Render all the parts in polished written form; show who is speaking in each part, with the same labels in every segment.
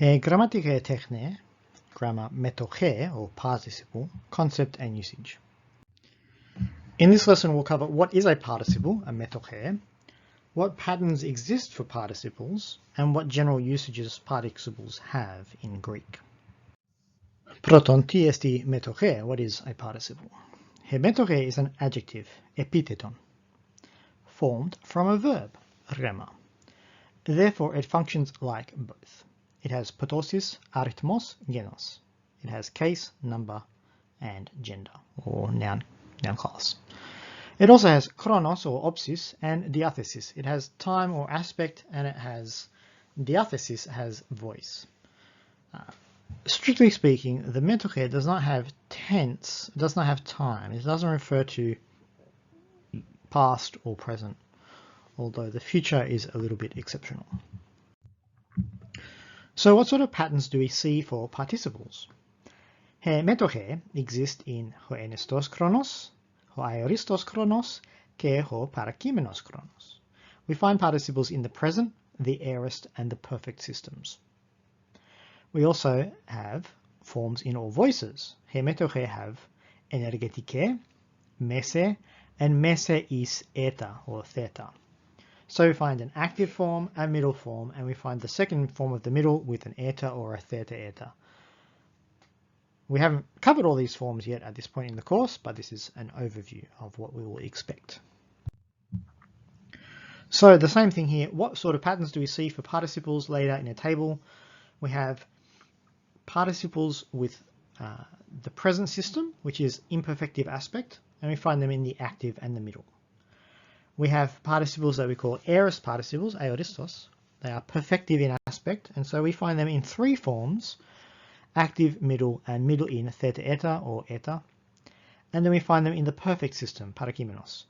Speaker 1: Grammatike techne, grammar metoche or participle, concept and usage. In this lesson we'll cover what is a participle, a metoche, what patterns exist for participles, and what general usages participles have in Greek. Proton, τι esti metoche, what is a participle? He metoche is an adjective, epitheton, formed from a verb, rema. Therefore it functions like both. It has potosis, arithmos, genos. It has case, number, and gender, or noun class. It also has chronos or opsis and diathesis. It has time or aspect, and it has diathesis has voice. Strictly speaking, the metoche does not have tense, it does not have time. It doesn't refer to past or present, although the future is a little bit exceptional. So what sort of patterns do we see for participles? He metoche exist in ho enestos chronos, ho aoristos chronos, ke ho parakimenos chronos. We find participles in the present, the aorist, and the perfect systems. We also have forms in all voices. He metoche have energetike, mese, and mese is eta or theta. So we find an active form, a middle form, and we find the second form of the middle with an eta or a theta eta. We haven't covered all these forms yet at this point in the course, but this is an overview of what we will expect. So the same thing here. What sort of patterns do we see for participles laid out in a table? We have participles with the present system, which is imperfective aspect, and we find them in the active and the middle. We have participles that we call aorist participles, aoristos. They are perfective in aspect, and so we find them in three forms: active, middle, and middle in theta eta or eta. And then we find them in the perfect system, parakimenos,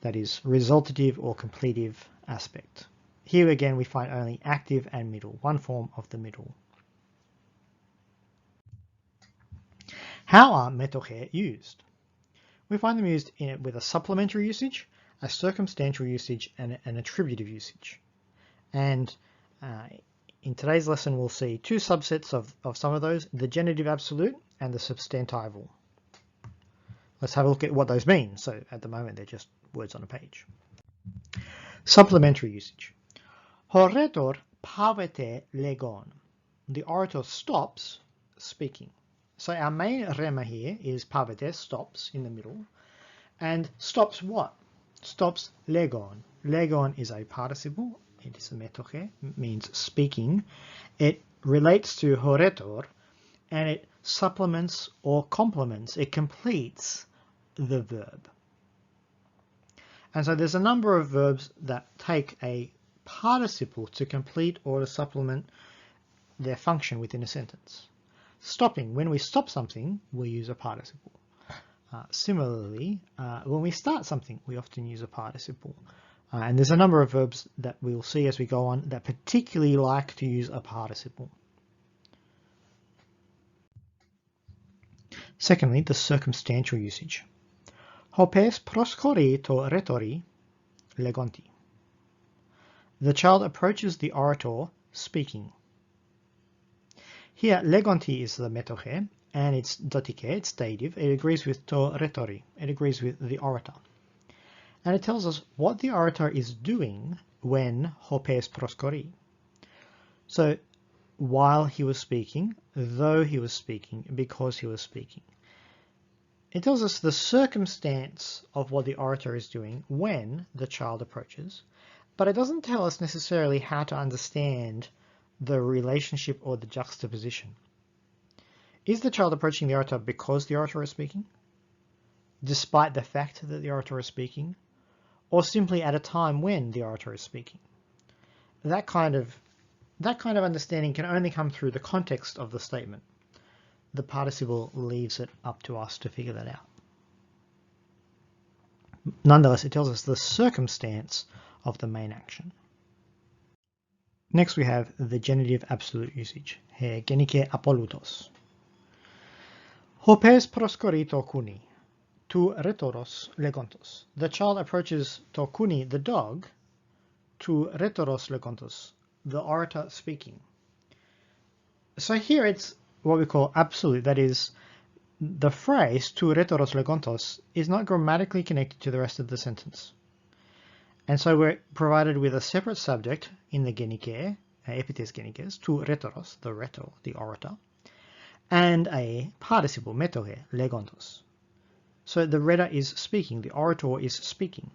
Speaker 1: that is resultative or completive aspect. Here again we find only active and middle, one form of the middle. How are metoche used? We find them used with a supplementary usage, a circumstantial usage, and an attributive usage. And in today's lesson we'll see two subsets of some of those, the genitive absolute and the substantival. Let's have a look at what those mean. So at the moment they're just words on a page. Supplementary usage. Horetor pavete legon. The orator stops speaking. So our main rema here is pavete, stops in the middle. And stops what? Stops legon. Legon is a participle. It is a metoche, means speaking. It relates to horetor, and it supplements or complements, it completes the verb. And so there's a number of verbs that take a participle to complete or to supplement their function within a sentence. Stopping, when we stop something, we use a participle. Similarly, when we start something, we often use a participle. And there's a number of verbs that we'll see as we go on that particularly like to use a participle. Secondly, the circumstantial usage. Hopes proskori to rhetori legonti. The child approaches the orator speaking. Here, legonti is the metoche, and it's dotike, it's dative. It agrees with to rhetori. It agrees with the orator. And it tells us what the orator is doing when hopes proskori. So, while he was speaking, though he was speaking, because he was speaking. It tells us the circumstance of what the orator is doing when the child approaches, but it doesn't tell us necessarily how to understand the relationship or the juxtaposition. Is the child approaching the orator because the orator is speaking, despite the fact that the orator is speaking, or simply at a time when the orator is speaking? That kind of understanding can only come through the context of the statement. The participle leaves it up to us to figure that out. Nonetheless, it tells us the circumstance of the main action. Next we have the genitive absolute usage. He genike apolutos. Hopes proskorito kuni, tu retoros legontos. The child approaches to kuni, the dog, tu retoros legontos, the orator speaking. So here it's what we call absolute, that is, the phrase tu retoros legontos is not grammatically connected to the rest of the sentence. And so we're provided with a separate subject in the genike, epites genikes, tu retoros, the rhetor, the orator, and a participle, metohe, legontos. So the rhetor is speaking, the orator is speaking.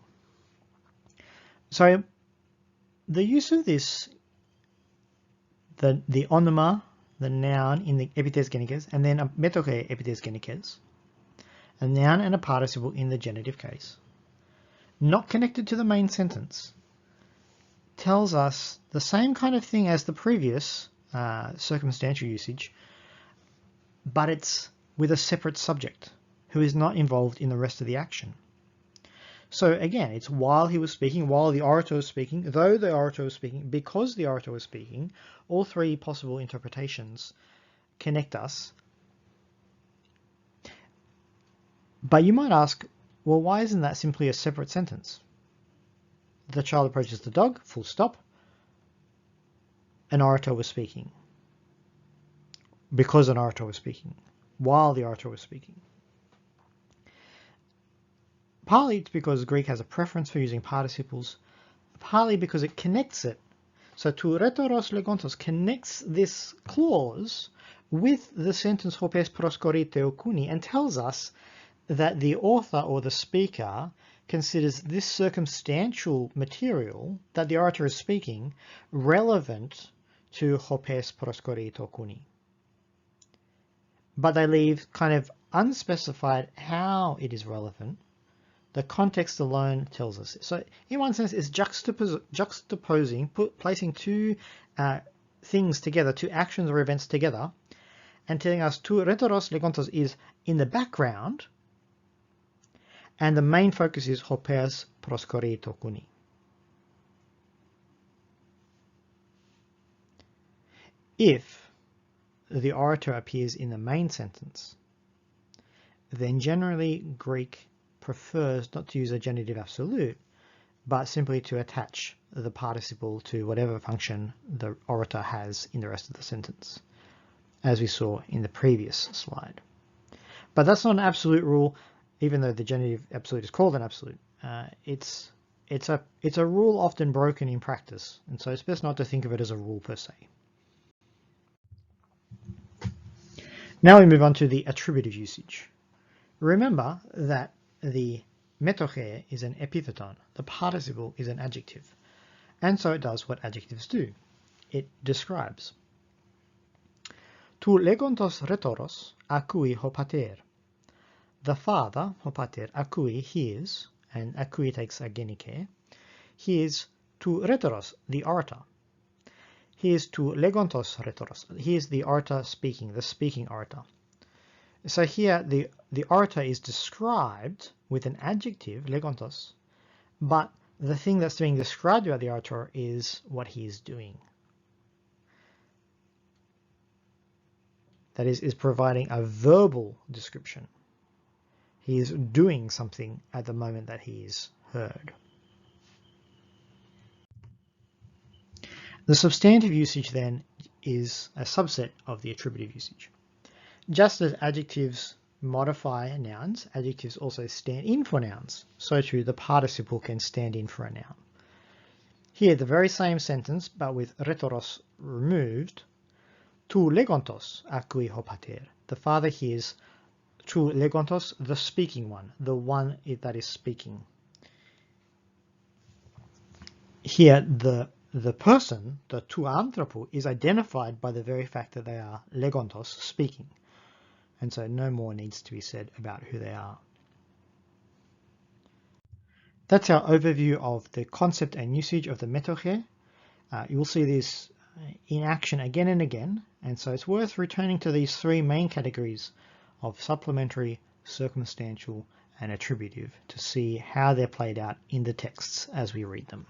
Speaker 1: So the use of this, the onoma, the noun in the epites genikes, and then a metohe epites genikes, a noun and a participle in the genitive case, not connected to the main sentence, tells us the same kind of thing as the previous circumstantial usage, but it's with a separate subject who is not involved in the rest of the action. So again, it's while he was speaking, while the orator was speaking, though the orator was speaking, because the orator was speaking, all three possible interpretations connect us. But you might ask, well, why isn't that simply a separate sentence? The child approaches the dog, full stop. An orator was speaking. Because an orator was speaking. While the orator was speaking. Partly it's because Greek has a preference for using participles, partly because it connects it. So tu retoros legontos connects this clause with the sentence hopes proskorite okuni and tells us that the author or the speaker considers this circumstantial material that the orator is speaking relevant to hopes proskorite okuni. But they leave kind of unspecified how it is relevant. The context alone tells us. So in one sense, it's juxtaposing, placing two things together, two actions or events together, and telling us tu retoros legontos is in the background, and the main focus is hopes proskorite okuni. If the orator appears in the main sentence, then generally Greek prefers not to use a genitive absolute, but simply to attach the participle to whatever function the orator has in the rest of the sentence, as we saw in the previous slide. But that's not an absolute rule, even though the genitive absolute is called an absolute. It's a rule often broken in practice, and so it's best not to think of it as a rule per se. Now we move on to the attributive usage. Remember that the metoche is an epitheton, the participle is an adjective, and so it does what adjectives do. It describes. Tu legontos retoros acui hopater. The father, hopater, acui, hears, and acui takes a genike, hears tu retoros, the orator. Hears tu legontos retoros, here's the orator speaking, the speaking orator. So here the orator is described with an adjective, legontos, but the thing that's being described about the orator is what he is doing. That is providing a verbal description. He is doing something at the moment that he is heard. The substantive usage then is a subset of the attributive usage. Just as adjectives modify nouns, adjectives also stand in for nouns. So too the participle can stand in for a noun. Here the very same sentence, but with retoros removed. Tu legontos acui hopater. The father hears tu legontos, the speaking one, the one that is speaking. Here the person, the tu anthropo, is identified by the very fact that they are legontos, speaking. And so no more needs to be said about who they are. That's our overview of the concept and usage of the metoche. You'll see this in action again and again, and so it's worth returning to these three main categories of supplementary, circumstantial, and attributive to see how they're played out in the texts as we read them.